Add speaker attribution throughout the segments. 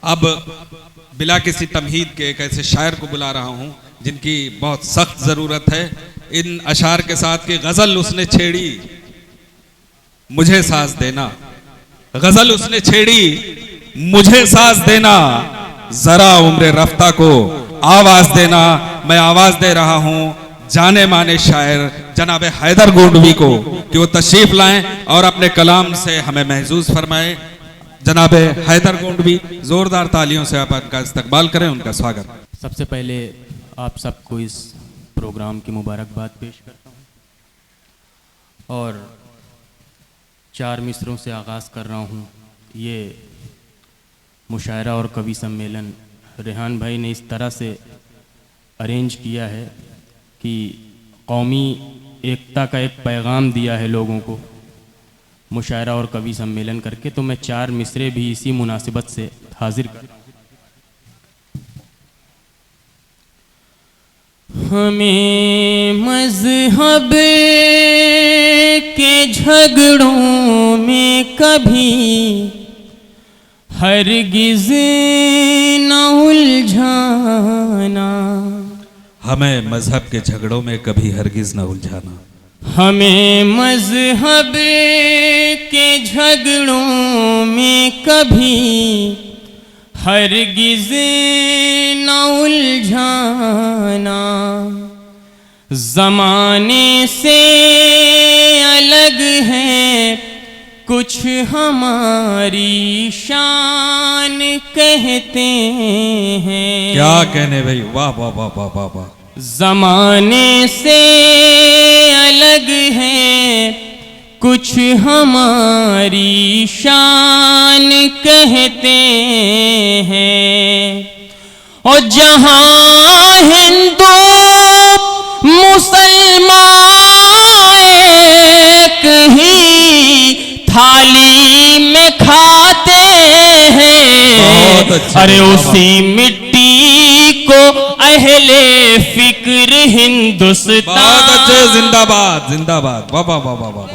Speaker 1: अब बिला किसी तमहीद के एक ऐसे शायर को बुला रहा हूँ जिनकी बहुत सख्त ज़रूरत है। इन अशार के साथ की गज़ल उसने छेड़ी मुझे साज देना, गज़ल उसने छेड़ी मुझे साज देना, जरा उम्र रफ्ता को आवाज देना। मैं आवाज दे रहा हूँ जाने माने शायर जनाब हैदर गोंडवी को कि वो तशरीफ लाएं और अपने कलाम से हमें महजूज फरमाए। जनाब हैदर गोंडवी, जोरदार तालियों से आप उनका इस्तकबाल करें, उनका स्वागत।
Speaker 2: सबसे पहले आप सबको इस प्रोग्राम की मुबारकबाद पेश करता हूँ और 4 मिसरों से आगाज़ कर रहा हूँ। ये मुशायरा और कवि सम्मेलन रेहान भाई ने इस तरह से अरेंज किया है कि कौमी एकता का एक पैगाम दिया है लोगों को मुशायरा और कवि सम्मेलन करके। तो मैं 4 मिसरे भी इसी मुनासिबत से हाजिर कर रहा हूँ। हमें मज़हब के झगड़ों में कभी हरगिज़ न उलझाना,
Speaker 1: हमें मजहब के झगड़ों में कभी हरगिज़ न उलझाना,
Speaker 2: हमें मज़हब के झगड़ों में कभी हरगिज़ न उलझाना, ज़माने से अलग है कुछ हमारी शान कहते हैं।
Speaker 1: क्या कहने भाई, वाह वाह वाह वाह वाह वाह।
Speaker 2: ज़माने से अलग है कुछ हमारी शान कहते हैं। और जहाँ हिंदू मुसलमान एक ही थाली में खाते हैं, अरे उसी मिट्टी को अहले फिक्र हिंदुस्तान।
Speaker 1: बहुत अच्छे, जिंदाबाद जिंदाबाद, वाह वाह वाह वाह वाह।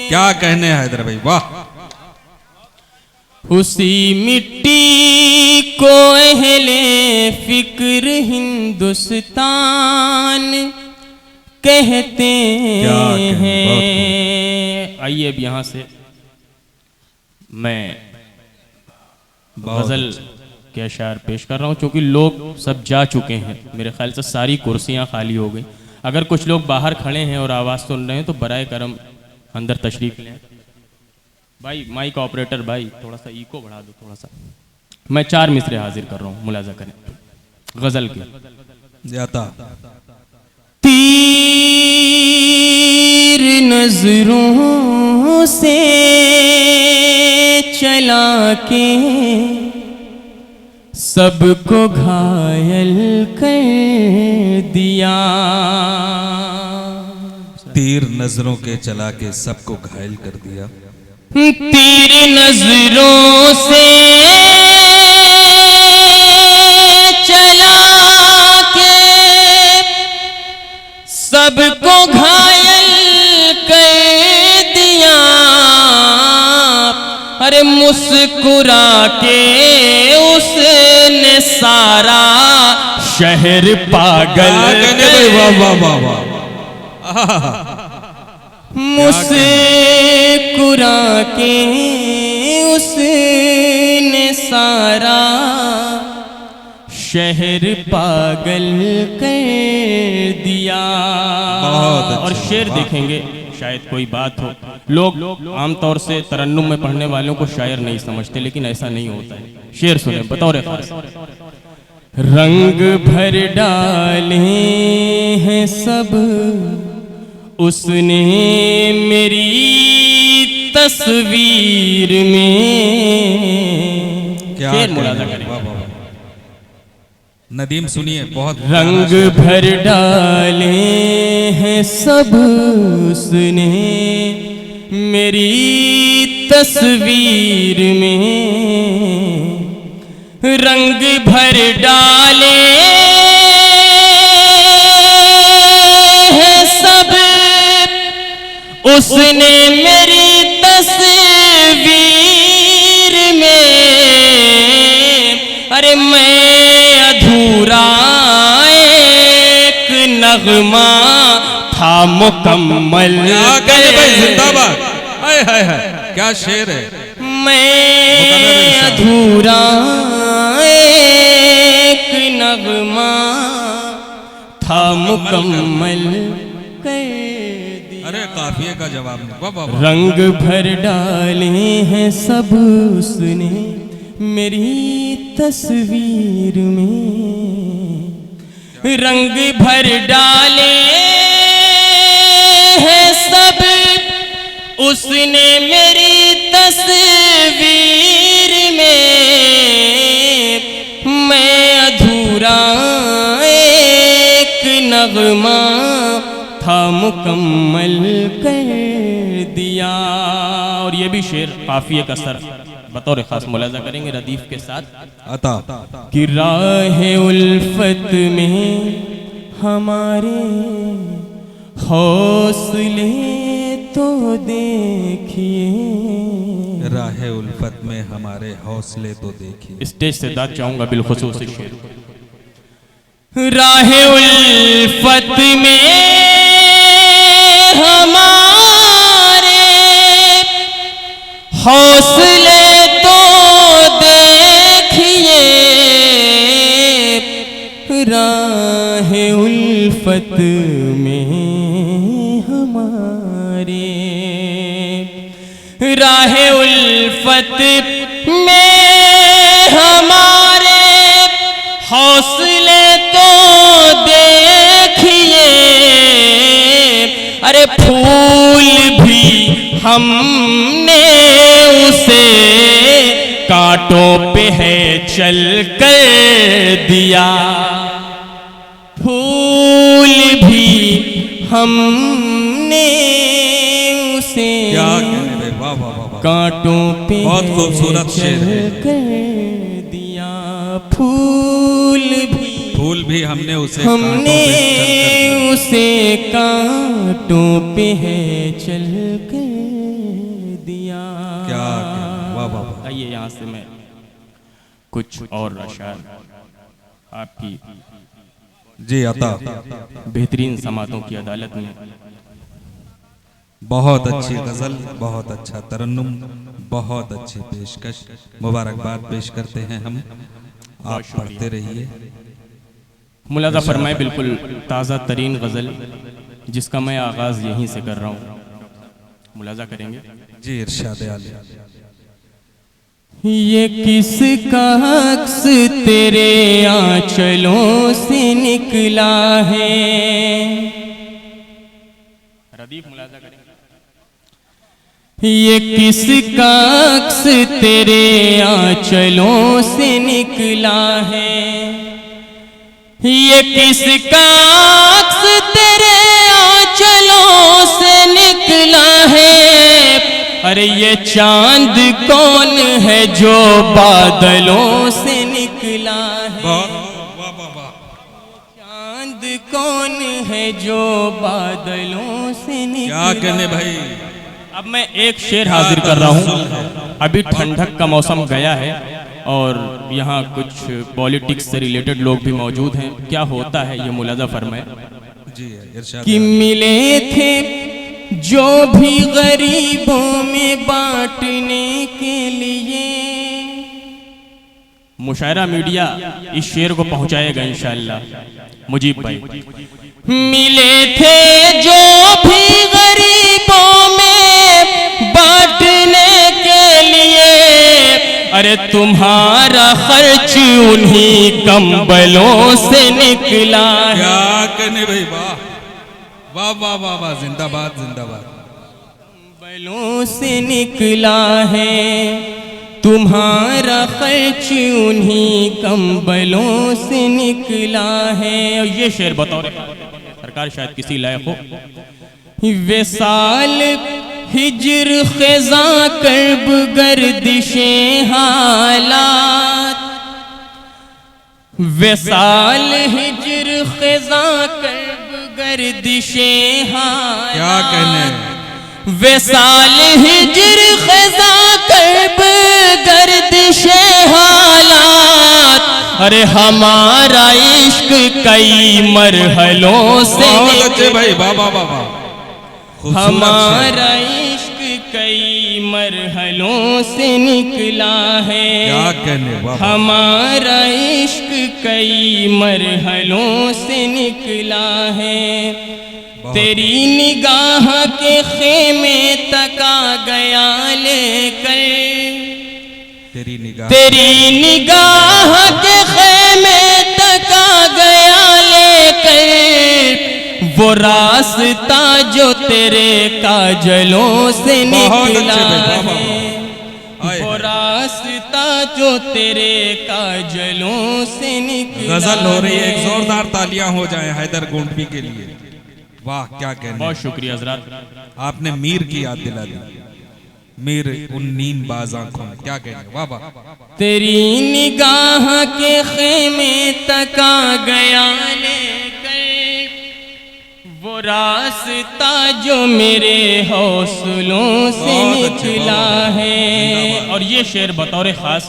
Speaker 1: क्या कहने हैदर भाई, वाह।
Speaker 2: उसी मिट्टी को अहले फिक्र हिंदुस्तान कहते हैं। आइए अब यहाँ से मैं गज़ल के अशार पेश कर रहा हूँ, क्योंकि लोग सब जा चुके हैं। मेरे ख्याल से सारी कुर्सियाँ खाली हो गई। अगर कुछ लोग बाहर खड़े हैं और आवाज़ सुन रहे हैं तो बराए करम अंदर तशरीफ़ लें। भाई माइक ऑपरेटर भाई, थोड़ा सा इको बढ़ा दो थोड़ा सा। मैं 4 मिसरे हाजिर कर रहा हूँ, मुलाजा करें गज़ल के। तीर नजरों से चला के सबको घायल कर दिया,
Speaker 1: तीर नजरों के चला के सबको घायल कर दिया।
Speaker 2: तीर नजरों से चला के सबको घायल कर दिया, अरे मुस्कुरा के उसने सारा शहर पागल मुस्कुरा के उसने सारा शहर पागल कर दिया। और शेर देखेंगे, शायद कोई बात हो। लोग आमतौर से तरन्नुम में पढ़ने वालों को शायर नहीं समझते, लेकिन ऐसा नहीं होता है। शेर सुने बतौर खास। रंग भर डाले हैं सब उसने मेरी तस्वीर में। शेर मुलाजा करें।
Speaker 1: नदीम सुनिए, बहुत।
Speaker 2: रंग भर डाले हैं सब उसने मेरी तस्वीर में, रंग भर डाले हैं सब उसने मेरी तस्वीर में, नगमा था मुकम्मल।
Speaker 1: क्या कहे भाई, जिंदाबाद। हाय हाय हाय, क्या शेर है।
Speaker 2: मैं अधूरा एक नगमा था मुकम्मल कर दिया।
Speaker 1: अरे काफिये का जवाब नहीं। वाह वाह वाह।
Speaker 2: रंग भर डाले हैं सब उसने मेरी तस्वीर में, रंग भर डाले हैं सब उसने मेरी तस्वीर में। मैं अधूरा एक नगमा था मुकम्मल कर दिया। और ये भी शेर काफिये का सर बतौर खास मुलाजा करेंगे रदीफ के साथ।
Speaker 1: अता
Speaker 2: कि राहे उल्फत में हमारे हौसले तो देखिए,
Speaker 1: राहे उल्फत में हमारे हौसले तो देखिए।
Speaker 2: स्टेज से दाद चाहूंगा बिलखुसूस शेर। राहे उल्फत में हमारे हौसले तो देखिए, राहे उल्फत में हमारे, राहे उल्फत में हमारे हौसले तो देखिए। अरे फूल भी हमने उसे कांटों पे है चल कर दिया, फूल भी हमने उसे
Speaker 1: क्या कहने भाई, वाह वाह वाह वाह।
Speaker 2: कांटों पे
Speaker 1: बहुत खूबसूरत शेर है।
Speaker 2: कर दिया, फूल भी हमने उसे
Speaker 1: हमने
Speaker 2: उसे कांटों पे है चल कर दिया।
Speaker 1: क्या वाह वाह वाह।
Speaker 2: आइए यहाँ से मैं कुछ और अशार आपकी
Speaker 1: जी अता।
Speaker 2: बेहतरीन समातों की अदालत में।
Speaker 1: बहुत अच्छी गजल, बहुत अच्छा तरन्नुम, बहुत अच्छी पेशकश। मुबारकबाद पेश करते हैं हम। आप पढ़ते रहिए।
Speaker 2: मुलाजा फरमाए बिल्कुल ताज़ा तरीन गज़ल जिसका मैं आगाज़ यहीं से कर रहा हूँ, मुलाजा करेंगे।
Speaker 1: जी इरशाद आली।
Speaker 2: ये किसका अक्स तेरे आंचलों से निकला है, रदीफ मुलाजा करेंगे। ये किसका अक्स तेरे आंचलों से निकला है, ये किसका अक्स तेरे आंचलों से निकला है। अरे ये चांद कौन है जो बादलों से निकला है, चांद कौन है जो बादलों से निकला।
Speaker 1: क्या कहने भाई।
Speaker 2: अब मैं एक शेर हाजिर कर रहा हूँ। अभी ठंडक का मौसम गया है और यहाँ कुछ पॉलिटिक्स से रिलेटेड लोग भी मौजूद हैं। क्या होता है ये मुलाजा फरमाए।
Speaker 1: जी इरशाद।
Speaker 2: कि मिले थे जो भी गरीबों में बांटने के लिए, मुशायरा मीडिया इस शेर को पहुंचाएगा इंशाअल्लाह मुजीब भाई। मिले थे जो भी गरीबों में बांटने के लिए, अरे तुम्हारा खर्च उन्हीं कंबलों से निकला है।
Speaker 1: क्या कहने भाई, वाह वाह वाह वाह वाह। जिंदाबाद जिंदाबाद।
Speaker 2: कंबलों से निकला है, तुम्हारा खर्च उन्हीं कंबलों से निकला है। और ये शेर बतौर सरकार शायद किसी लायक हो। विसाल हिज्र ख़ज़ा कर्ब गर्दिशें हालात, विसाल हिज्र ख़ज़ा कर्ब गर्दिशें हालात।
Speaker 1: क्या कहने।
Speaker 2: विसाल हिज्र ख़ज़ा कर्ब गर्दिशें हालात। अरे हमारा इश्क कई मरहलों से
Speaker 1: बहुत अच्छे भाई, वाह वाह वाह वाह, खूबसूरत
Speaker 2: हमारा इश्क कई मरहलों से निकला है।
Speaker 1: क्या कहने, वाह वाह।
Speaker 2: हमारा इश्क कई मरहलों से निकला है। तेरी निगाह के खेमे तक आ गया लेकर, तेरी निगाह के खेमे तक आ गया लेकर, वो रास्ता जो तेरे काजलों से निकला है, वो रास्ता जो तेरे काजलों से निकला।
Speaker 1: गजल हो रही है, एक जोरदार तालियां हो जाए हैदर गोंडवी के लिए। वाह, क्या कहने।
Speaker 2: बहुत शुक्रिया हजरत,
Speaker 1: आपने मीर की याद दिला दी, मीर उन नींद बाज आंखों में, क्या कहने, वाह वाह।
Speaker 2: तेरी निगाह के खेमे तक आ गया लेकर, वो रास्ता जो मेरे हौसलों से निकला है। और ये शेर बतौर खास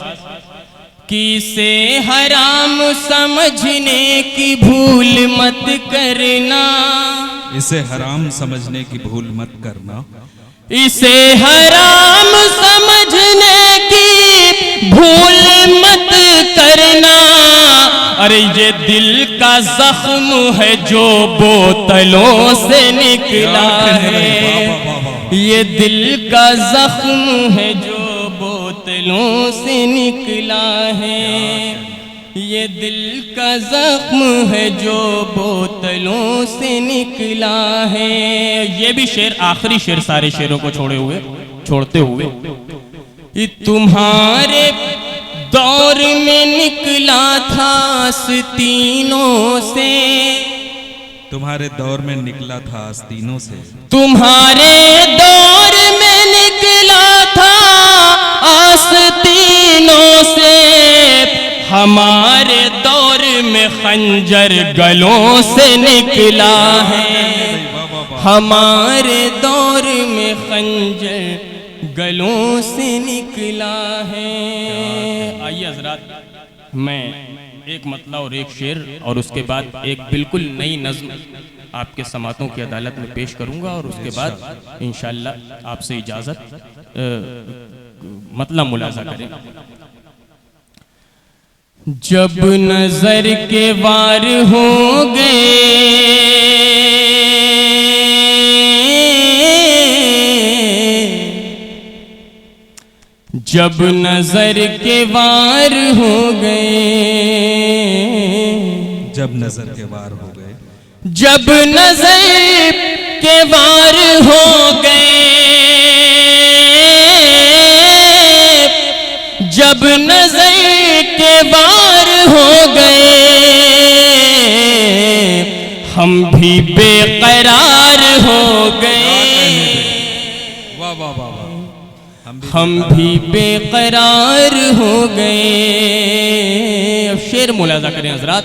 Speaker 2: किसे हराम समझने की भूल मत करना,
Speaker 1: इसे हराम समझने की भूल मत करना,
Speaker 2: इसे हराम समझने की भूल मत करना। अरे ये दिल का जख्म है जो बोतलों से निकला है, ये दिल का जख्म है जो बोतलों से निकला है, ये दिल का जख्म है जो बोतलों से निकला है। ये भी शेर, आखिरी शेर सारे शेरों को छोड़ते हुए, ये तुम्हारे दौर में निकला था आस्तीनों से,
Speaker 1: तुम्हारे दौर में निकला था आस्तीनों से,
Speaker 2: तुम्हारे दौर में निकला था आस्तीनों से, हमारे दौर में खंजर गलों से निकला है, हमारे दौर में खंजर गलों से निकला है। आइए हजरात, मैं एक मतला और एक शेर और उसके बाद एक बिल्कुल नई नज़्म आपके समातों की अदालत में पेश करूंगा, और उसके बाद इंशाअल्लाह आपसे इजाज़त मतला मुलाजा करें। जब नजर के वार हो गए, जब नजर के वार हो गए,
Speaker 1: जब नजर के वार हो गए,
Speaker 2: जब नजर के वार हो गए, जब नजर के वार हो गए, हम भी बेकरार हो गए,
Speaker 1: वाह वाह वाह वाह,
Speaker 2: हम भी बेकरार हो गए। अब शेर मुलाजा करें हजरात,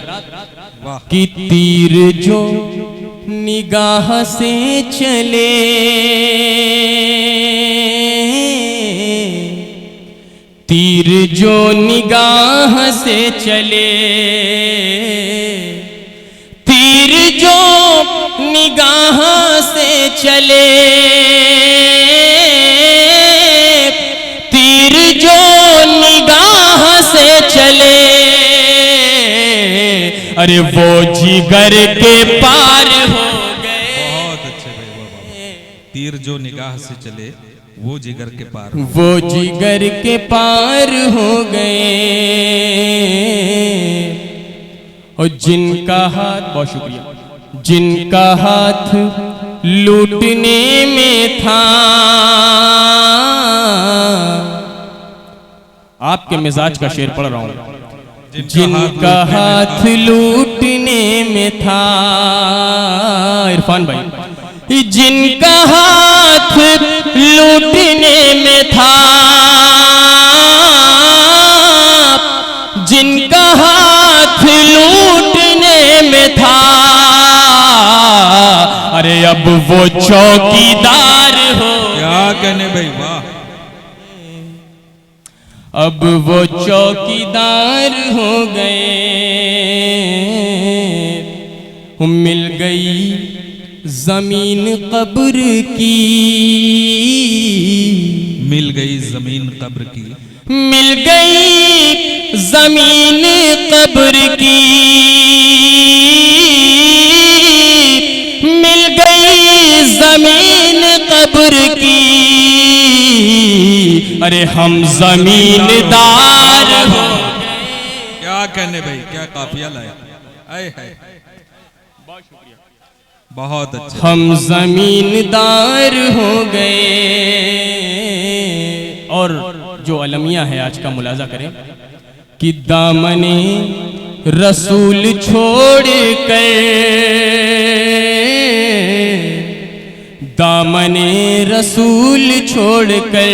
Speaker 2: कि तीर जो निगाह से चले, तीर जो निगाह से चले, तीर जो निगाह से चले, तीर जो निगाह से चले, अरे वो जिगर के पार हो गए।
Speaker 1: बहुत अच्छे भाई, तीर जो निगाह से चले वो जिगर के पार,
Speaker 2: वो जिगर के पार हो गए। और जिनका हाथ, बहुत शुक्रिया, जिनका हाथ लूटने में था, आपके मिजाज का शेर पढ़ रहा हूं, जिनका हाथ लूटने में था, इरफान भाई, जिनका हाथ लूटने में था, जिनका हाथ लूटने में था, अरे अब वो चौकीदार हो,
Speaker 1: क्या कहने भाई, वाह,
Speaker 2: अब वो चौकीदार हो गए, मिल गई जमीन कब्र की,
Speaker 1: मिल गई जमीन कब्र की,
Speaker 2: मिल गई जमीन कब्र की, मिल गई जमीन कब्र की। अरे हम जमीनदार हो गए।
Speaker 1: क्या कहने भाई, क्या काफिया लाया, आए हाय, बहुत अच्छा।
Speaker 2: हम जमीनदार हो गए। और जो अलमिया है आज का मुलाजा करें कि दामने रसूल छोड़ कर, दामने रसूल छोड़ कर,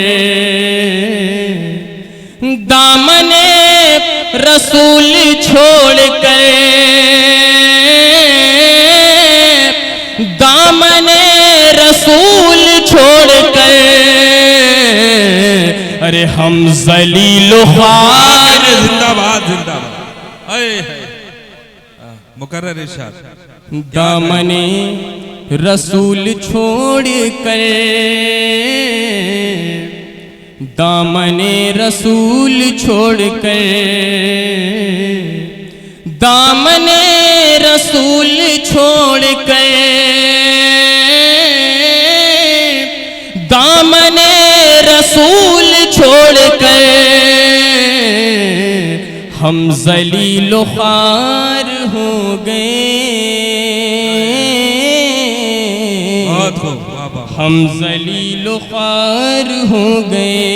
Speaker 2: दामने रसूल छोड़ कर, दामने रसूल छोड़ कर, अरे हम ज़लील ख्वार,
Speaker 1: जिंदाबाद जिंदाबाद, आए हाय, मुकर्रर इरशाद,
Speaker 2: दामने रसूल छोड़ कर, दामने रसूल छोड़ कर, दामने रसूल छोड़ कर, दामने रसूल छोड़ कर, हम ज़लील ख्वार हो गए।
Speaker 1: बहुत खूब, वाह वाह,
Speaker 2: हम ज़लील ख्वार हो गए।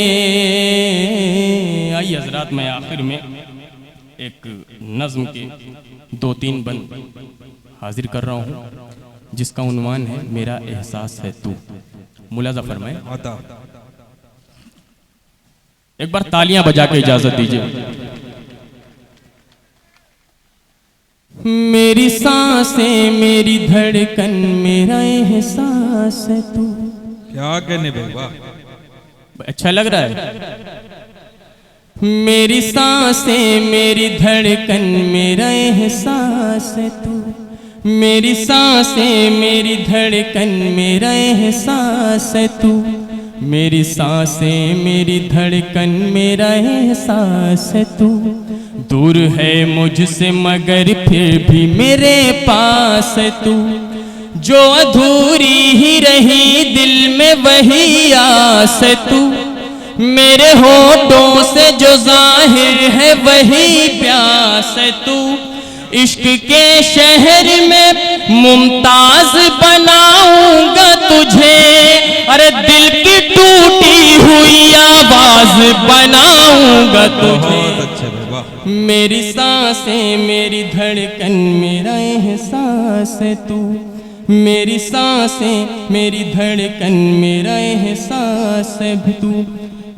Speaker 2: आइए हजरात, मैं आखिर में एक नज़्म के 2-3 बंद हाजिर कर रहा हूँ जिसका उन्वान है मेरा एहसास है तू। मुलाजा फरमाए।
Speaker 1: बताओ।
Speaker 2: एक बार तालियां बजा के इजाजत दीजिए। मेरी सांसें मेरी धड़कन मेरा एहसास है तू।
Speaker 1: क्या कहने भाई, वाह,
Speaker 2: अच्छा लग रहा है। मेरी सांसें मेरी धड़कन मेरा एहसास है तू, मेरी सांसें मेरी धड़कन मेरा एहसास है तू, मेरी सांसें मेरी धड़कन मेरा एहसास है तू। दूर है मुझसे मगर फिर भी मेरे पास है तू, जो अधूरी ही रही दिल में वही आस है तू, मेरे होठों से जो जाहिर है वही प्यास है तू। इश्क के शहर में मुमताज बनाऊंगा तुझे, अरे दिल की टूटी हुई आवाज बनाऊंगा तुझे।
Speaker 1: बहुत अच्छे भाई, वाह,
Speaker 2: मेरी सांसें मेरी धड़कन मेरा एहसास है तू, मेरी सांसें मेरी धड़कन मेरा एहसास है तू।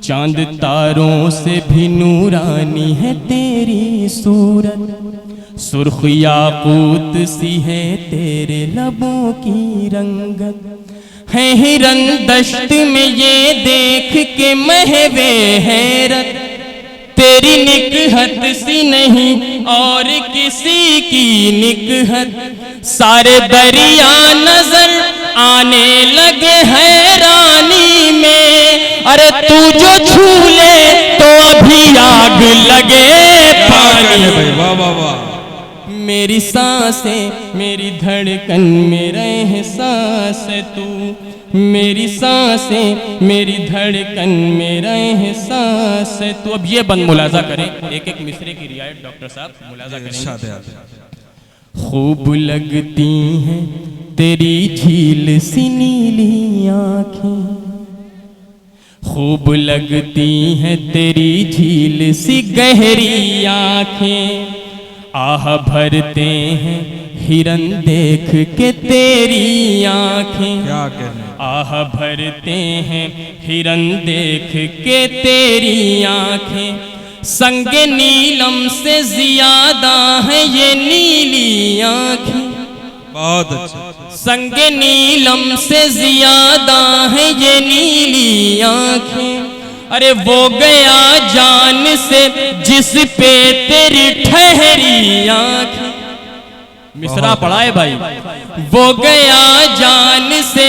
Speaker 2: चांद तारों से भी नूरानी है तेरी सूरत, सुर्ख याकूत सी है तेरे लबों की रंगत। है हिरन दश्त में ये देख के महवे हैरत, तेरी निकहत सी नहीं और किसी की निकहत। सारे दरिया नजर आने लगे हैरानी में, अरे तू जो छू ले तो अभी आग लगे पानी।
Speaker 1: भाई, वाह वाह वाह।
Speaker 2: मेरी सांसें मेरी धड़कन मेरा एहसास है तू, मेरी सांसें मेरी धड़कन मेरा एहसास है तू। अब ये बंद मुलाजा करें, एक एक मिसरे की रियायत डॉक्टर साहब मुलाजा
Speaker 1: इरशाद है।
Speaker 2: करें। खूब लगती हैं तेरी झील सी नीली आँखें, खूब लगती हैं तेरी झील सी गहरी आँखें। आह भरते हैं हिरन देख के तेरी आँखें,
Speaker 1: क्या कहने,
Speaker 2: आह भरते हैं हिरन देख के तेरी आँखें। संगे नीलम से ज्यादा है ये नीली आँखें,
Speaker 1: बहुत अच्छा,
Speaker 2: संगे नीलम से ज्यादा है ये नीली आँखें। अरे वो गया जान से जिस पे तेरी ठहरी आँखें। मिसरा पढ़ा है भाई। वो गया जान से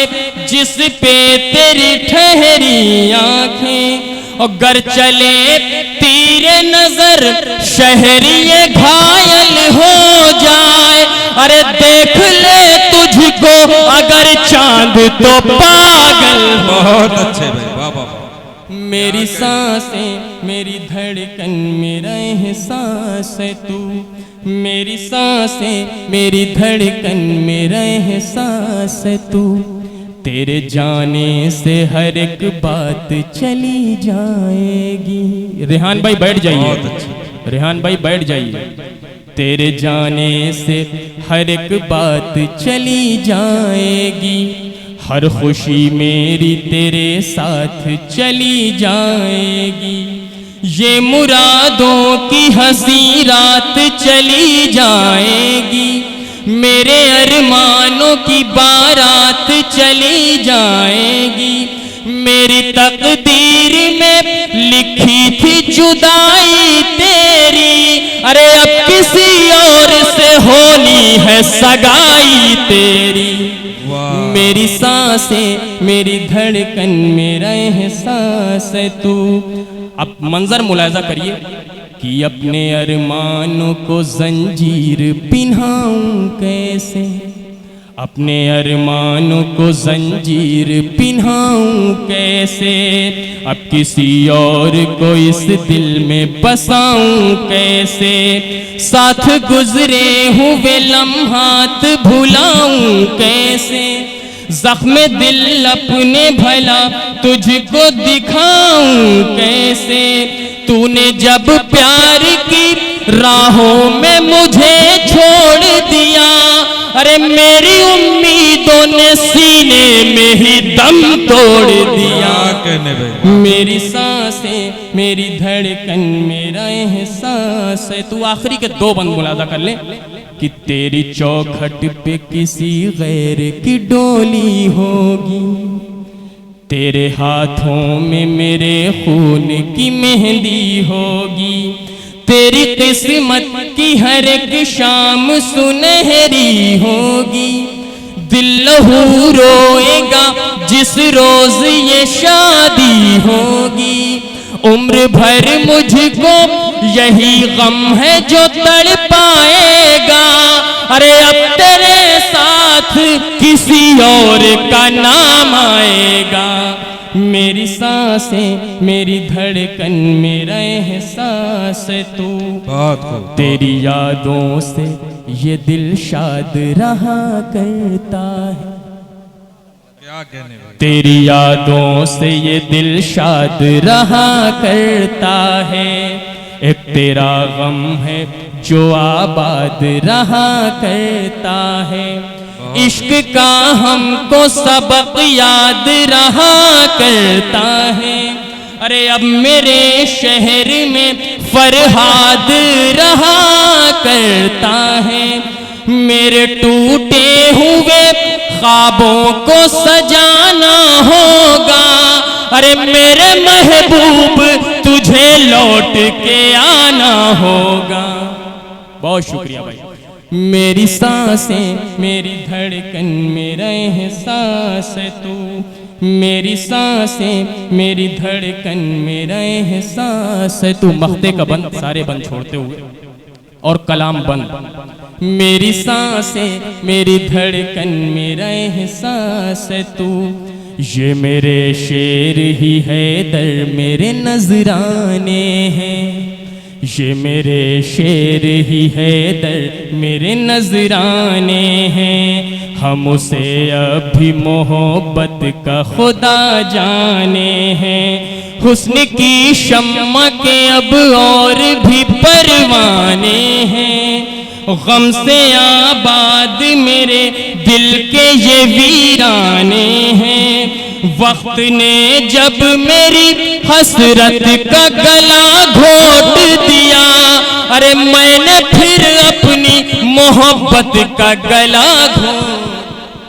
Speaker 2: जिस पे तेरी ठहरी आँखें, और गर चले तीरे नजर शहरी ये घायल हो जाए। अरे देख ले तुझको अगर चांद तो पागल हो।
Speaker 1: बहुत अच्छे भाई, वाह वाह।
Speaker 2: मेरी सांसें मेरी धड़कन मेरा एहसास है तू, मेरी सांसें मेरी धड़कन मेरा एहसास है तू। तेरे जाने से हर एक बात चली जाएगी। रेहान भाई बैठ जाइए, रेहान भाई बैठ जाइए। तेरे जाने से हर एक बात चली जाएगी, हर खुशी मेरी तेरे साथ चली जाएगी। ये मुरादों की हंसी रात चली जाएगी, मेरे अरमानों की बारात चली जाएगी। मेरी तकदीर में लिखी थी जुदाई तेरी, अरे अब किसी और से होनी है सगाई तेरी। मेरी सांसें मेरी धड़कन मेरा एहसास है तू। अब मंजर मुलायजा करिए कि अपने अरमानों को जंजीर पिन्हाऊं कैसे, अपने अरमानों को जंजीर पिन्हाऊं कैसे। अब किसी और को इस दिल में बसाऊं कैसे, साथ गुजरे हुए लम्हात भुलाऊं कैसे। जख्म दिल अपने भला तुझको दिखाऊं कैसे। तूने जब प्यार की राहों में मुझे छोड़ दिया, अरे मेरी उम्मीदों ने सीने में ही दम तोड़ दिया। मेरी सांसें मेरी धड़कन मेरा एहसास है तू। आखिरी के दो बंद मुलाजा कर ले कि तेरी चौखट पे किसी गैर की डोली होगी, तेरे हाथों में मेरे खून की मेहंदी होगी। तेरी किस्मत की हर एक शाम सुनहरी होगी, दिल लहू रोएगा जिस रोज ये शादी होगी। उम्र भर मुझको यही गम है जो तड़पाएगा, अरे अब तेरे साथ किसी और का नाम आएगा। मेरी सांसें मेरी धड़कन मेरा एहसास है तू। तेरी यादों से ये दिल शाद रहा करता है,
Speaker 1: क्या कहने भाई।
Speaker 2: तेरी यादों से ये दिल शाद रहा करता है। एक तेरा गम है जो आबाद रहा करता है, इश्क का हमको सबक याद रहा करता है। अरे अब मेरे शहर में फरहाद रहा करता है, मेरे टूटे हुए ख्वाबों को सजाना होगा। अरे मेरे महबूब तुझे लौट के आना होगा। बहुत शुक्रिया भाई। मेरी सांसें मेरी धड़कन मेरा एहसास है तू, मेरी सांसें मेरी धड़कन मेरा एहसास है तू। मख्ते का बंद, सारे बंद छोड़ते हुए और कलाम बंद। मेरी सांसें मेरी धड़कन मेरा एहसास है तू। ये मेरे शेर ही है दर मेरे नजराने हैं, ये मेरे शेर ही है दर मेरे नजराने हैं। हम उसे अभी मोहब्बत का खुदा जाने हैं, हुस्न की शम्मा के अब और भी परवाने हैं। गम से आबाद मेरे दिल के ये वीराने हैं। वक्त ने जब मेरी हसरत का गला घोट दिया, अरे मैंने फिर अपनी मोहब्बत का गला घोट